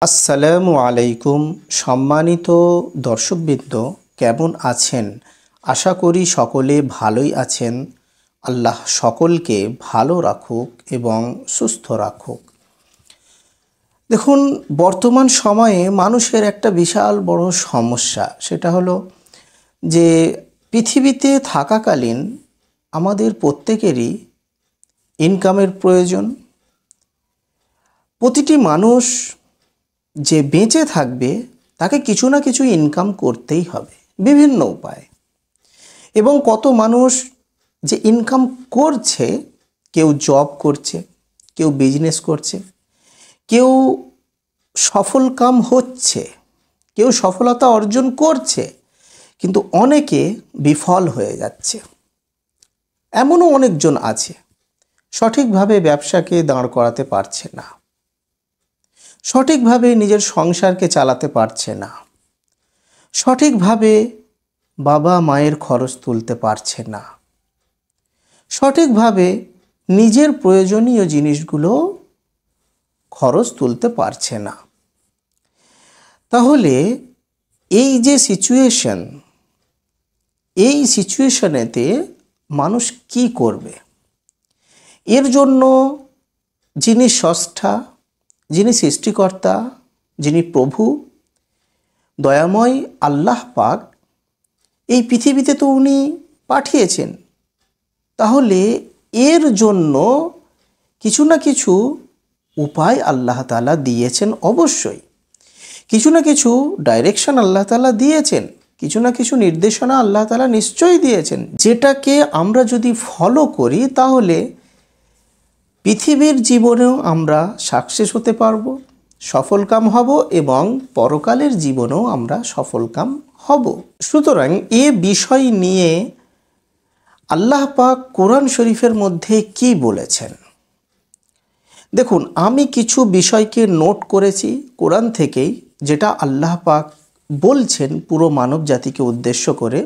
আসসালামু আলাইকুম। সম্মানিত দর্শকবৃন্দ, কেমন আছেন? আশা করি সকলে ভালোই আছেন। আল্লাহ সকলকে ভালো রাখুক এবং সুস্থ রাখুক। দেখুন, বর্তমান সময়ে মানুষের একটা বিশাল বড় সমস্যা, সেটা হলো যে পৃথিবীতে থাকাকালীন আমাদের প্রত্যেকেরই ইনকামের প্রয়োজন। প্রতিটি মানুষ যে বেঁচে থাকবে তাকে কিছু না কিছু ইনকাম করতেই হবে বিভিন্ন উপায়ে। এবং কত মানুষ যে ইনকাম করছে, কেউ জব করছে, কেউ বিজনেস করছে, কেউ সফল কাম হচ্ছে, কেউ সফলতা অর্জন করছে, কিন্তু অনেকে বিফল হয়ে যাচ্ছে। এমনও অনেকজন আছে সঠিকভাবে ব্যবসাকে দাঁড় করাতে পারছে না, সঠিকভাবে নিজের সংসারকে চালাতে পারছে না, সঠিকভাবে বাবা মায়ের খরচ তুলতে পারছে না, সঠিকভাবে নিজের প্রয়োজনীয় জিনিসগুলো খরচ তুলতে পারছে না। তাহলে এই যে সিচুয়েশন, এই সিচুয়েশনেতে মানুষ কি করবে? এর জন্য যিনি স্রষ্টা, যিনি সৃষ্টিকর্তা, যিনি প্রভু দয়াময় আল্লাহ পাক, এই পৃথিবীতে তো উনি পাঠিয়েছেন। তাহলে এর জন্য কিছু না কিছু উপায় আল্লাহ তাআলা দিয়েছেন। অবশ্যই কিছু না কিছু ডাইরেকশন আল্লাহ তাআলা দিয়েছেন, কিছু না কিছু নির্দেশনা আল্লাহ তাআলা নিশ্চয়ই দিয়েছেন, যেটাকে আমরা যদি ফলো করি তাহলে পৃথিবীর জীবনেও আমরা সাকসেস হতে পারবো, সফলকাম হব, এবং পরকালের জীবনেও আমরা সফলকাম হব। সুতরাং এ বিষয় নিয়ে আল্লাহ পাক কোরআন শরীফের মধ্যে কি বলেছেন? দেখুন, আমি কিছু বিষয়কে নোট করেছি কোরআন থেকেই, যেটা আল্লাহ পাক বলছেন পুরো মানব জাতিকে উদ্দেশ্য করে।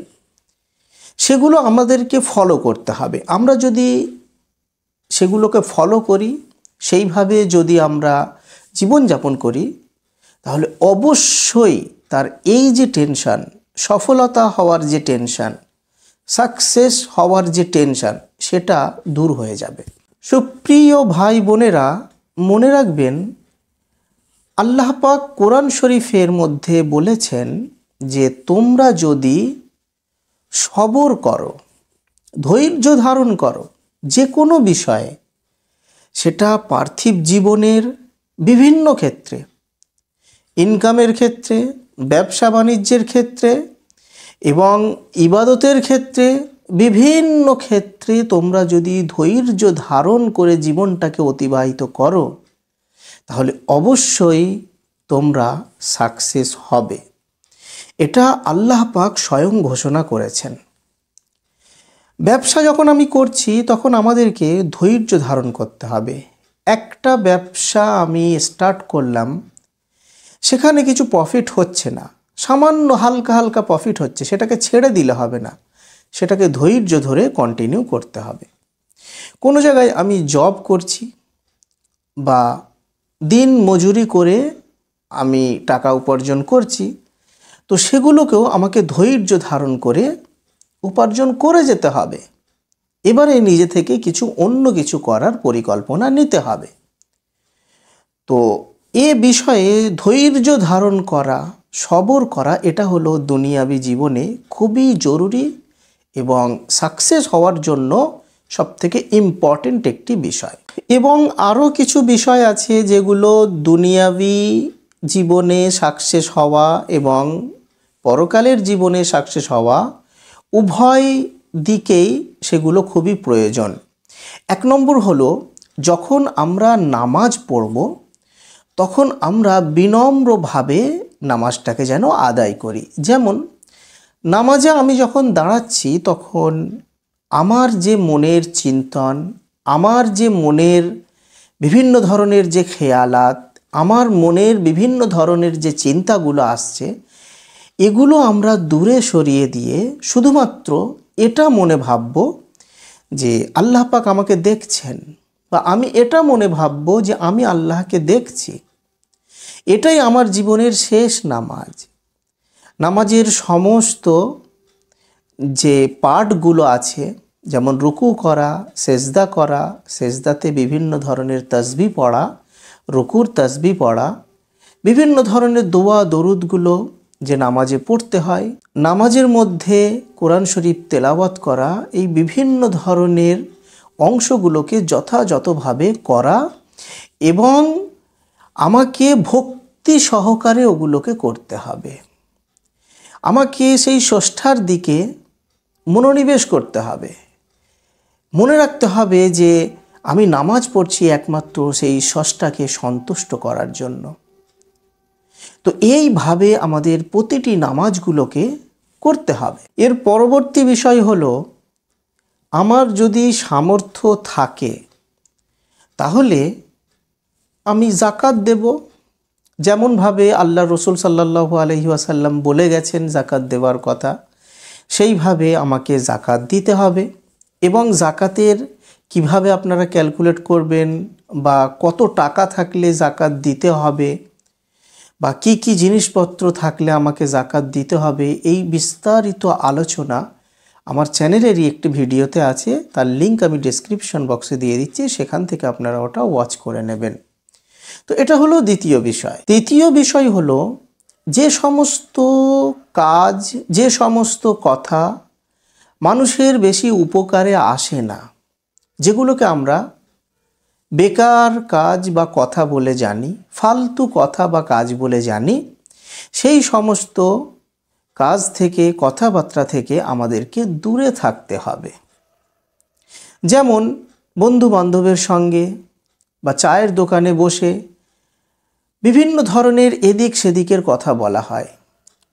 সেগুলো আমাদেরকে ফলো করতে হবে। আমরা যদি সেগুলোকে ফলো করি, সেইভাবে যদি আমরা জীবনযাপন করি, তাহলে অবশ্যই তার এই যে টেনশন, সফলতা হওয়ার যে টেনশন, সাকসেস হওয়ার যে টেনশন, সেটা দূর হয়ে যাবে। সুপ্রিয় ভাই বোনেরা, মনে রাখবেন আল্লাহ পাক কোরআন শরীফের মধ্যে বলেছেন যে তোমরা যদি সবর করো, ধৈর্য ধারণ করো যে কোনো বিষয়ে, সেটা পার্থিব জীবনের বিভিন্ন ক্ষেত্রে, ইনকামের ক্ষেত্রে, ব্যবসা বাণিজ্যের ক্ষেত্রে এবং ইবাদতের ক্ষেত্রে, বিভিন্ন ক্ষেত্রে তোমরা যদি ধৈর্য ধারণ করে জীবনটাকে অতিবাহিত করো, তাহলে অবশ্যই তোমরা সাকসেস হবে। এটা আল্লাহ পাক স্বয়ং ঘোষণা করেছেন। ব্যবসা যখন আমি করছি তখন আমাদেরকে ধৈর্য ধারণ করতে হবে। একটা ব্যবসা আমি স্টার্ট করলাম, সেখানে কিছু প্রফিট হচ্ছে না, সামান্য হালকা হালকা প্রফিট হচ্ছে, সেটাকে ছেড়ে দিলে হবে না, সেটাকে ধৈর্য ধরে কন্টিনিউ করতে হবে। কোনো জায়গায় আমি জব করছি বা দিন মজুরি করে আমি টাকা উপার্জন করছি, তো সেগুলোকেও আমাকে ধৈর্য ধারণ করে উপার্জন করে যেতে হবে। এবারে নিজে থেকে কিছু অন্য কিছু করার পরিকল্পনা নিতে হবে। তো এ বিষয়ে ধৈর্য ধারণ করা, সবর করা, এটা হলো দুনিয়াবি জীবনে খুবই জরুরি এবং সাকসেস হওয়ার জন্য সবথেকে ইম্পর্টেন্ট একটি বিষয়। এবং আরও কিছু বিষয় আছে যেগুলো দুনিয়াবি জীবনে সাকসেস হওয়া এবং পরকালের জীবনে সাকসেস হওয়া উভয় দিকেই সেগুলো খুবই প্রয়োজন। 1 নম্বর হলো, যখন আমরা নামাজ পড়ব তখন আমরা বিনম্রভাবে নামাজটাকে যেন আদায় করি। যেমন নামাজে আমি যখন দাঁড়াচ্ছি তখন আমার যে মনের চিন্তন, আমার যে মনের বিভিন্ন ধরনের যে খেয়ালাত, আমার মনের বিভিন্ন ধরনের যে চিন্তাগুলো আসছে, এগুলো আমরা দূরে সরিয়ে দিয়ে শুধুমাত্র এটা মনে ভাবব যে আল্লাহ পাক আমাকে দেখছেন, বা আমি এটা মনে ভাবব যে আমি আল্লাহকে দেখছি। এটাই আমার জীবনের শেষ নামাজ। নামাজের সমস্ত যে পার্টগুলো আছে, যেমন রুকু করা, সেজদা করা, সেজদাতে বিভিন্ন ধরনের তাসবিহ পড়া, রুকুর তাসবিহ পড়া, বিভিন্ন ধরনের দোয়া দরুদগুলো যে নামাজে পড়তে হয়, নামাজের মধ্যে কোরআন শরীফ তেলাওয়াত করা, এই বিভিন্ন ধরনের অংশগুলোকে যথাযথভাবে করা এবং আমাকে ভক্তি সহকারে ওগুলোকে করতে হবে। আমাকে সেই স্রষ্টার দিকে মনোনিবেশ করতে হবে। মনে রাখতে হবে যে আমি নামাজ পড়ছি একমাত্র সেই স্রষ্টাকে সন্তুষ্ট করার জন্য। তো এইভাবে আমাদের প্রতিটি নামাজগুলোকে করতে হবে। এর পরবর্তী বিষয় হলো, আমার যদি সামর্থ্য থাকে তাহলে আমি জাকাত দেব। যেমনভাবে আল্লাহ রসুল সাল্লাল্লাহু আলাইহি ওয়াসাল্লাম বলে গেছেন জাকাত দেওয়ার কথা, সেইভাবে আমাকে জাকাত দিতে হবে। এবং জাকাতের কিভাবে আপনারা ক্যালকুলেট করবেন বা কত টাকা থাকলে জাকাত দিতে হবে বা কি কি জিনিসপত্র থাকলে আমাকে জাকাত দিতে হবে, এই বিস্তারিত আলোচনা আমার চ্যানেলেরই একটি ভিডিওতে আছে। তার লিঙ্ক আমি ডেসক্রিপশন বক্সে দিয়ে দিচ্ছি, সেখান থেকে আপনারা ওটা ওয়াচ করে নেবেন। তো এটা হলো দ্বিতীয় বিষয়। তৃতীয় বিষয় হলো, যে সমস্ত কাজ, যে সমস্ত কথা মানুষের বেশি উপকারে আসে না, যেগুলোকে আমরা বেকার কাজ বা কথা বলে জানি, ফালতু কথা বা কাজ বলে জানি, সেই সমস্ত কাজ থেকে, কথাবার্তা থেকে আমাদেরকে দূরে থাকতে হবে। যেমন বন্ধু বান্ধবের সঙ্গে বা চায়ের দোকানে বসে বিভিন্ন ধরনের এদিক সেদিকের কথা বলা হয়,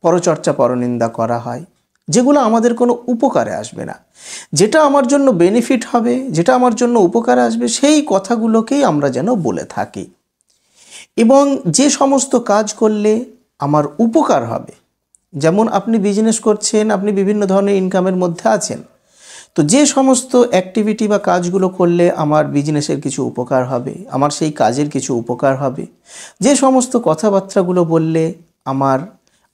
পরচর্চা পরনিন্দা করা হয়, যেগুলো আমাদের কোনো উপকারে আসবে না। যেটা আমার জন্য বেনিফিট হবে, যেটা আমার জন্য উপকারে আসবে, সেই কথাগুলোকেই আমরা যেন বলে থাকি। এবং যে সমস্ত কাজ করলে আমার উপকার হবে, যেমন আপনি বিজনেস করছেন, আপনি বিভিন্ন ধরনের ইনকামের মধ্যে আছেন, তো যে সমস্ত অ্যাক্টিভিটি বা কাজগুলো করলে আমার বিজনেসের কিছু উপকার হবে, আমার সেই কাজের কিছু উপকার হবে, যে সমস্ত কথাবার্তাগুলো বললে আমার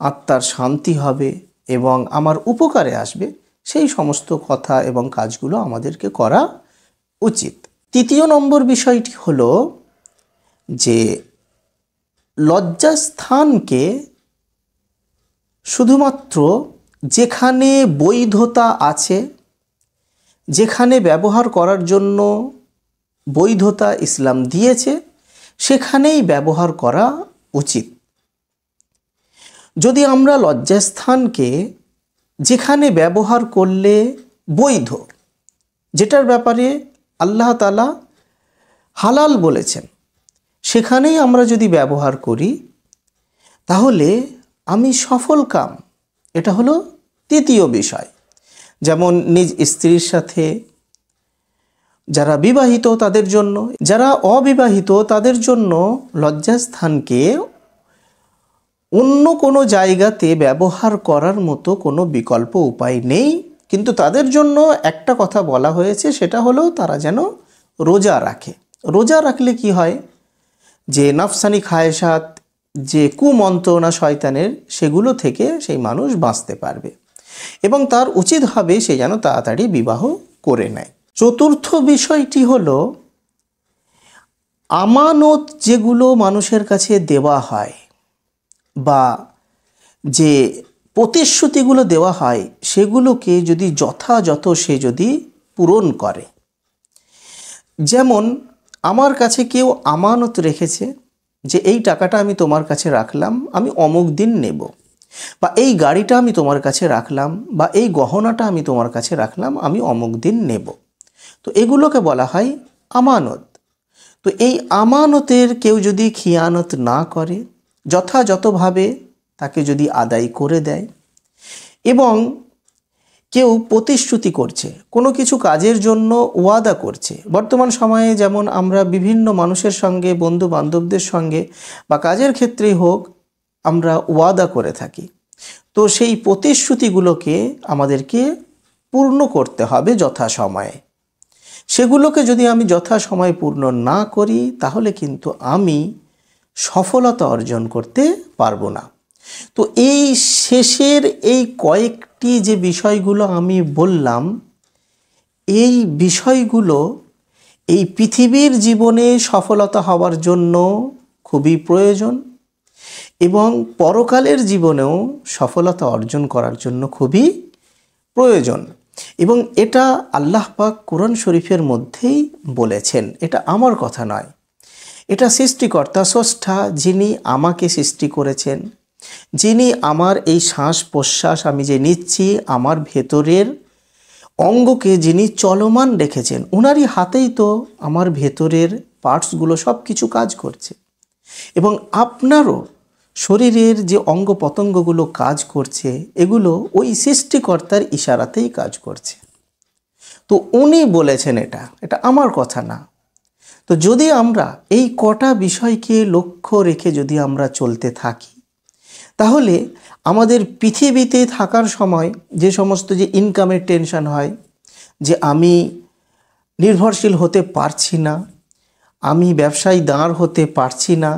আত্মার শান্তি হবে এবং আমার উপকারে আসবে, সেই সমস্ত কথা এবং কাজগুলো আমাদেরকে করা উচিত। তৃতীয় নম্বর বিষয়টি হলো যে লজ্জাস্থানকে শুধুমাত্র যেখানে বৈধতা আছে, যেখানে ব্যবহার করার জন্য বৈধতা ইসলাম দিয়েছে, সেখানেই ব্যবহার করা উচিত। যদি আমরা লজ্জাস্থানকে যেখানে ব্যবহার করলে বৈধ, যেটার ব্যাপারে আল্লাহ তাআলা হালাল বলেছেন, সেখানেই আমরা যদি ব্যবহার করি, তাহলে আমি সফল কাম। এটা হলো তৃতীয় বিষয়। যেমন নিজ স্ত্রীর সাথে, যারা বিবাহিত তাদের জন্য, যারা অবিবাহিত তাদের জন্য লজ্জাস্থানকে অন্য কোনো জায়গাতে ব্যবহার করার মতো কোনো বিকল্প উপায় নেই। কিন্তু তাদের জন্য একটা কথা বলা হয়েছে, সেটা হলো তারা যেন রোজা রাখে। রোজা রাখলে কি হয়, যে নফসানি খায়েশাত, যে কুমন্ত্রণা শয়তানের, সেগুলো থেকে সেই মানুষ বাঁচতে পারবে এবং তার উচিত হবে সে যেন তাড়াতাড়ি বিবাহ করে নেয়। চতুর্থ বিষয়টি হলো, আমানত যেগুলো মানুষের কাছে দেওয়া হয় বা যে প্রতিশ্রুতিগুলো দেওয়া হয়, সেগুলোকে যদি যথাযথ সে যদি পূরণ করে। যেমন আমার কাছে কেউ আমানত রেখেছে যে এই টাকাটা আমি তোমার কাছে রাখলাম, আমি অমুক দিন নেব, বা এই গাড়িটা আমি তোমার কাছে রাখলাম, বা এই গহনাটা আমি তোমার কাছে রাখলাম, আমি অমুক দিন নেব। তো এগুলোকে বলা হয় আমানত। তো এই আমানতের কেউ যদি খিয়ানত না করে, যথাযথভাবে তাকে যদি আদায় করে দেয়, এবং কেউ প্রতিশ্রুতি করছে, কোনো কিছু কাজের জন্য ওয়াদা করছে। বর্তমান সময়ে যেমন আমরা বিভিন্ন মানুষের সঙ্গে, বন্ধু বান্ধবদের সঙ্গে বা কাজের ক্ষেত্রেই হোক, আমরা ওয়াদা করে থাকি। তো সেই প্রতিশ্রুতিগুলোকে আমাদেরকে পূর্ণ করতে হবে যথাসময়ে। সেগুলোকে যদি আমি যথাসময়ে পূর্ণ না করি, তাহলে কিন্তু আমি সফলতা অর্জন করতে পারবো না। তো এই শেষের এই কয়েকটি যে বিষয়গুলো আমি বললাম, এই বিষয়গুলো এই পৃথিবীর জীবনে সফলতা হওয়ার জন্য খুবই প্রয়োজন এবং পরকালের জীবনেও সফলতা অর্জন করার জন্য খুবই প্রয়োজন। এবং এটা আল্লাহ পাক কোরআন শরীফের মধ্যেই বলেছেন, এটা আমার কথা নয়, এটা সৃষ্টিকর্তা স্রষ্টা যিনি আমাকে সৃষ্টি করেছেন, যিনি আমার এই শ্বাস প্রশ্বাস আমি যে নিচ্ছি, আমার ভেতরের অঙ্গকে যিনি চলমান রেখেছেন, ওনারই হাতেই তো আমার ভেতরের পার্টসগুলো সব কিছু কাজ করছে। এবং আপনারও শরীরের যে অঙ্গ প্রত্যঙ্গগুলো কাজ করছে, এগুলো ওই সৃষ্টিকর্তার ইশারাতেই কাজ করছে। তো উনি বলেছেন, এটা আমার কথা না। তো যদি আমরা এই কটা বিষয়কে লক্ষ্য রেখে যদি আমরা চলতে থাকি, তাহলে আমাদের পৃথিবীতে থাকার সময় যে সমস্ত যে ইনকামের টেনশন হয়, যে আমি নির্ভরশীল হতে পারছি না, আমি ব্যবসায় দাঁড় হতে পারছি না,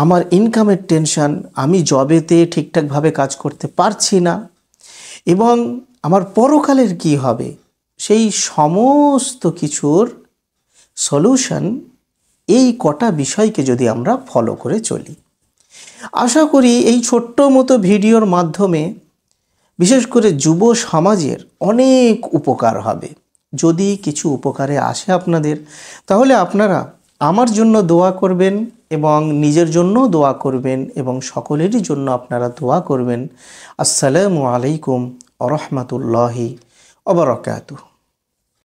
আমার ইনকামের টেনশন, আমি জবেতে ঠিকঠাকভাবে কাজ করতে পারছি না, এবং আমার পরকালের কি হবে, সেই সমস্ত কিছুর সলিউশন এই কটা বিষয়কে যদি আমরা ফলো করে চলি, আশা করি এই ছোট্ট মতো ভিডিওর মাধ্যমে বিশেষ করে যুব সমাজের অনেক উপকার হবে। যদি কিছু উপকারে আসে আপনাদের, তাহলে আপনারা আমার জন্য দোয়া করবেন এবং নিজের জন্য দোয়া করবেন এবং সকলেরই জন্য আপনারা দোয়া করবেন। আসসালামু আলাইকুম ওয়া রাহমাতুল্লাহি ওয়া বারাকাতুহু।